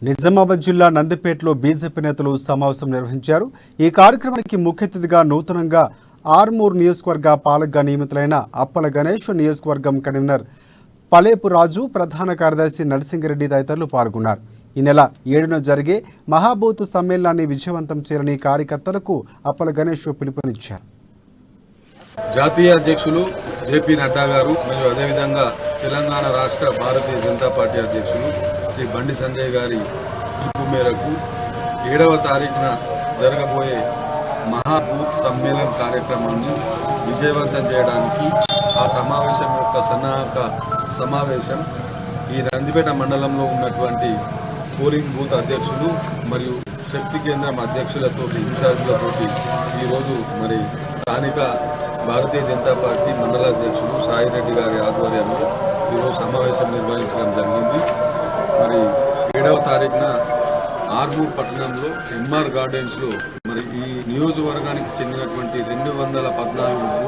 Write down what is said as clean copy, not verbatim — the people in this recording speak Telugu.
నిజామాబాద్ జిల్లా నందిపేటలో బీజేపీ నేతలు సమావేశం నిర్వహించారు. ఈ కార్యక్రమానికి ముఖ్య అతిథిగా నూతనంగా ఆర్మూర్ నియోజకవర్గ పాలకగా నియమితులైన అప్పల గణేష్, నియోజకవర్గం కన్వీనర్ పలేపు రాజు, ప్రధాన కార్యదర్శి నరసింగిరెడ్డి తదితరులు పాల్గొన్నారు. ఈ నెల 7న జరిగే మహాబూత్ సమ్మేళనాన్ని విజయవంతం చేయాలని కార్యకర్తలకు అప్పల గణేష్ పిలుపునిచ్చారు. జాతీయ అధ్యక్షులు జేపీ నడ్డా గారు మరియు అదేవిధంగా తెలంగాణ రాష్ట్ర భారతీయ జనతా పార్టీ అధ్యక్షులు శ్రీ బండి సంజయ్ గారి పిలుపు మేరకు 7వ తారీఖున జరగబోయే మహాబూత్ సమ్మేళన కార్యక్రమాన్ని విజయవంతం చేయడానికి ఆ సమావేశం యొక్క సన్నాహక సమావేశం ఈ నందిపేట మండలంలో ఉన్నటువంటి పోలింగ్ బూత్ అధ్యక్షులు మరియు శక్తి కేంద్రం అధ్యక్షులతో ఇన్ఛార్జీలతో ఈరోజు మరి స్థానిక భారతీయ జనతా పార్టీ మండల అధ్యక్షులు సాయిరెడ్డి గారి ఆధ్వర్యంలో ఈరోజు సమావేశం నిర్వహించడం జరిగింది. మరి 7వ తారీఖున ఆర్మూర్ పట్టణంలో ఎంఆర్ గార్డెన్స్లో మరి ఈ నియోజకవర్గానికి చెందినటువంటి 214